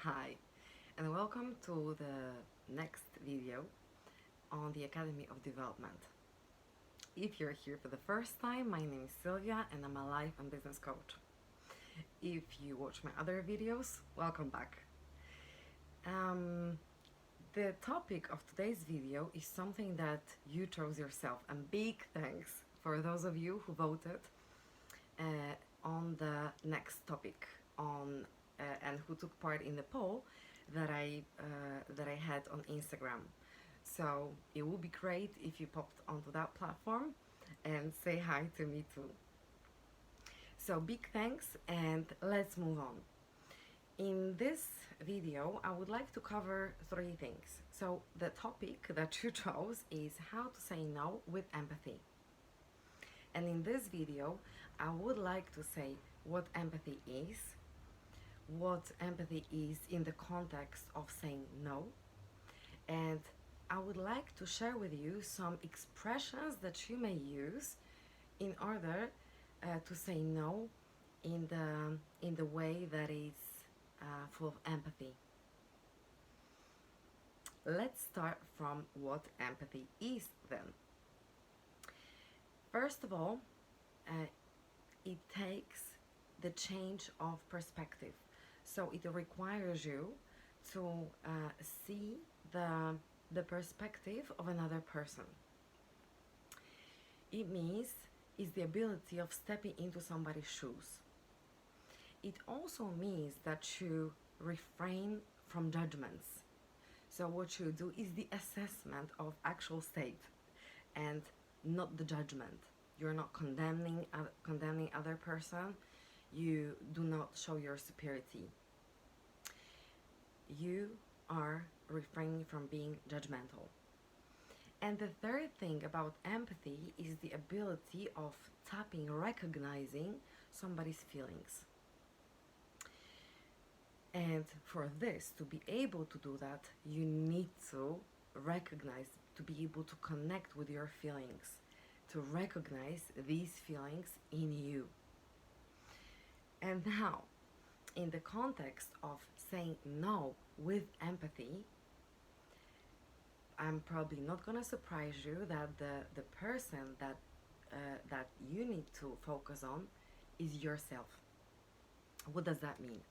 Hi, and welcome to the next video on the Academy of Development. If you're here for the first time, my name is Sylvia and I'm a life and business coach. If you watch my other videos, welcome back. The topic of today's video is something that you chose yourself, and big thanks for those of you who voted on the next topic and who took part in the poll that I had on Instagram. So it would be great if you popped onto that platform and say hi to me too. So big thanks, and let's move on. In this video, I would like to cover 3 things. So the topic that you chose is how to say no with empathy. And in this video, I would like to say what empathy is in the context of saying no, and I would like to share with you some expressions that you may use in order to say no in the way that is full of empathy. Let's start from what empathy is then. First of all, it takes the change of perspective. So it requires you to see the perspective of another person. It means is the ability of stepping into somebody's shoes. It also means that you refrain from judgments. So what you do is the assessment of actual state and not the judgment. You're not condemning other person. You do not show your superiority. You are refraining from being judgmental. And the third thing about empathy is the ability of recognizing somebody's feelings. And for this, to be able to do that, you need to recognize, to be able to connect with your feelings, to recognize these feelings in you. And now, in the context of saying no with empathy, I'm probably not gonna surprise you that the person that you need to focus on is yourself. What does that mean?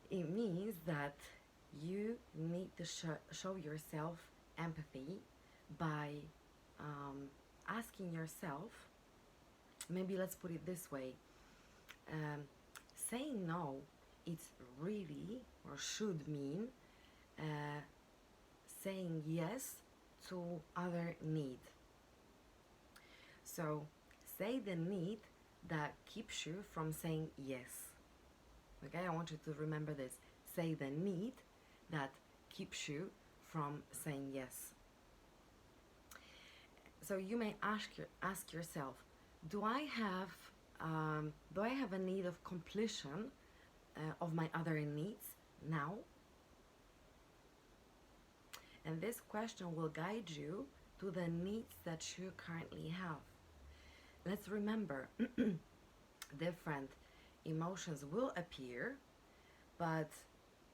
It means that you need to show yourself empathy by asking yourself, maybe let's put it this way, saying no, it's really or should mean saying yes to other need. So say the need that keeps you from saying yes. Okay, I want you to remember this. Say the need that keeps you from saying yes. So you may ask yourself, do I have a need of completion of my other needs now? And this question will guide you to the needs that you currently have. Let's remember, different emotions will appear, but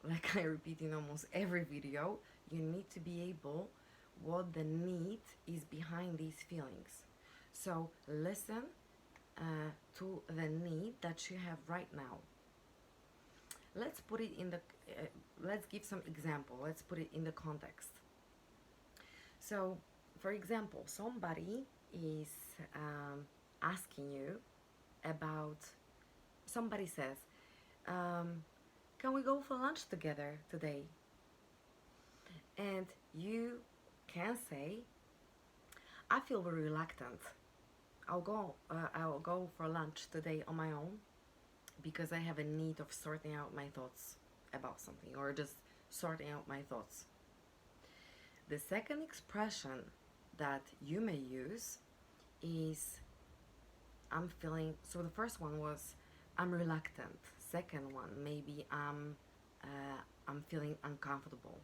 like I repeat in almost every video, you need to be able what the need is behind these feelings. So listen to the need that you have right now. Let's put it in the let's give some example. Let's put it in the context. So for example, somebody is asking you about, somebody says, can we go for lunch together today? And you can say, I feel very reluctant. I'll go for lunch today on my own because I have a need of sorting out my thoughts about something, or just sorting out my thoughts. The second expression that you may use is I'm feeling, so the first one was I'm reluctant. Second one, maybe I'm feeling uncomfortable.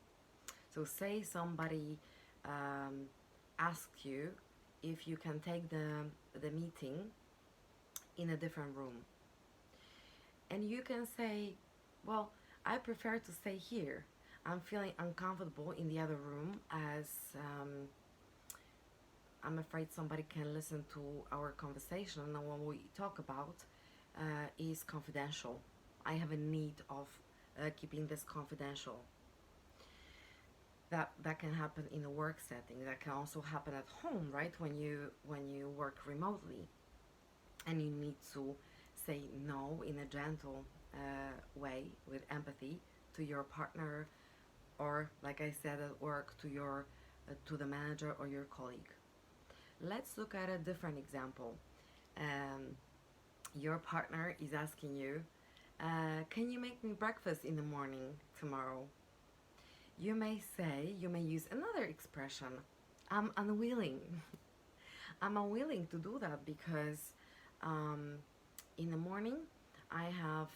So say somebody asks you if you can take the meeting in a different room. And you can say, well, I prefer to stay here. I'm feeling uncomfortable in the other room as I'm afraid somebody can listen to our conversation, and what we talk about is confidential. I have a need of keeping this confidential. That can happen in a work setting. That can also happen at home, right? When you work remotely, and you need to say no in a gentle way with empathy to your partner, or like I said at work, to the manager or your colleague. Let's look at a different example. Um, your partner is asking you, can you make me breakfast in the morning tomorrow? You may use another expression, I'm unwilling. I'm unwilling to do that because um, in the morning I have,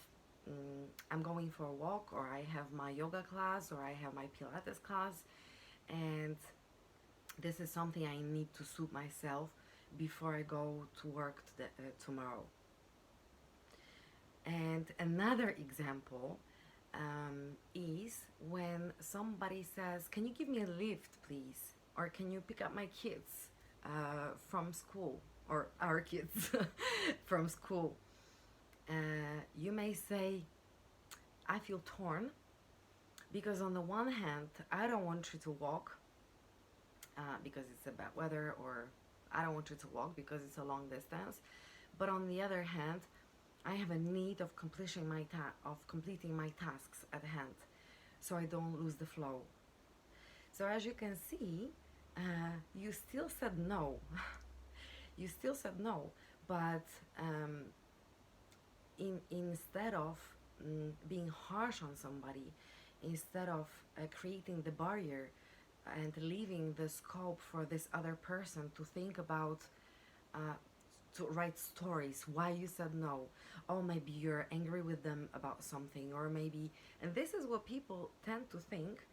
I'm going for a walk, or I have my yoga class, or I have my Pilates class, and this is something I need to suit myself before I go to work tomorrow. And another example is when somebody says, can you give me a lift, please? Or can you pick up my kids from school? Or our kids from school. You may say, I feel torn because on the one hand, I don't want you to walk because it's a bad weather, or I don't want you to walk because it's a long distance. But on the other hand, I have a need of completing my tasks at hand, so I don't lose the flow. So as you can see, you still said no. You still said no, but instead of being harsh on somebody, instead of creating the barrier and leaving the scope for this other person to think about, to write stories why you said no. Oh, maybe you're angry with them about something, or maybe, and this is what people tend to think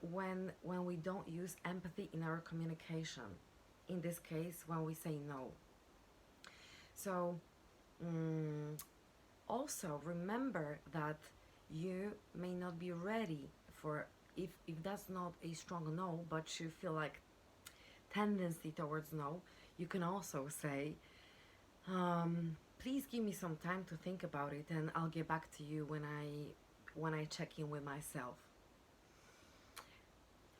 when we don't use empathy in our communication. In this case, when we say no. So also remember that you may not be ready for, if that's not a strong no, but you feel like tendency towards no, you can also say, please give me some time to think about it, and I'll get back to you when I check in with myself.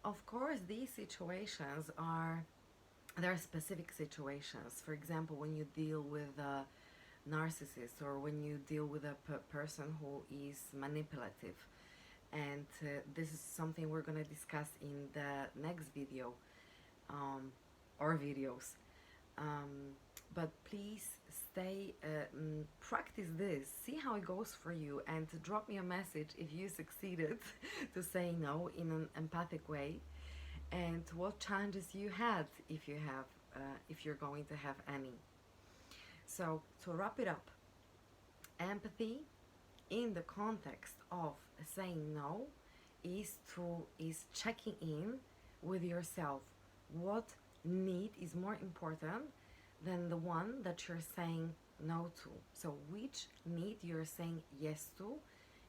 Of course, these situations there are specific situations. For example, when you deal with a narcissist, or when you deal with a person who is manipulative. And this is something we're going to discuss in the next video, or videos. But please practice this, see how it goes for you, and drop me a message if you succeeded to say no in an empathic way, and what challenges you had, if you're going to have any. So to wrap it up, empathy in the context of saying no is checking in with yourself. What need is more important than the one that you're saying no to? So which need you're saying yes to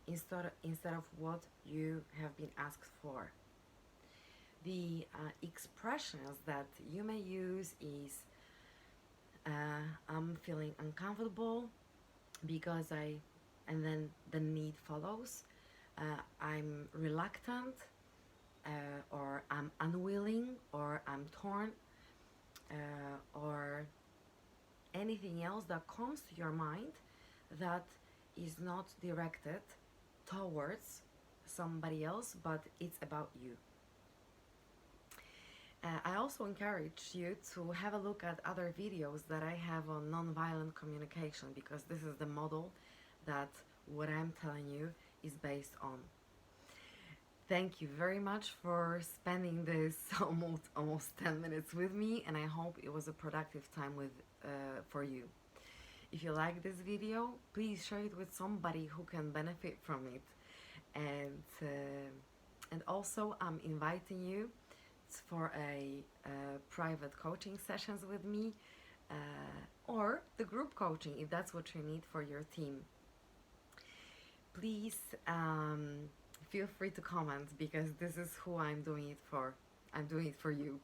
instead of what you have been asked for? The expressions that you may use is, I'm feeling uncomfortable because and then the need follows. I'm reluctant, or I'm unwilling, or I'm torn, or anything else that comes to your mind that is not directed towards somebody else, but it's about you. I also encourage you to have a look at other videos that I have on nonviolent communication, because this is the model that what I'm telling you is based on. Thank you very much for spending this almost 10 minutes with me, and I hope it was a productive time for you. If you like this video, please share it with somebody who can benefit from it. And also, I'm inviting you for a private coaching sessions with me, or the group coaching if that's what you need for your team. please feel free to comment, because this is who I'm doing it for. I'm doing it for you.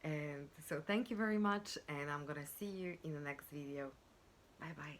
And so thank you very much, and I'm gonna see you in the next video. Bye bye.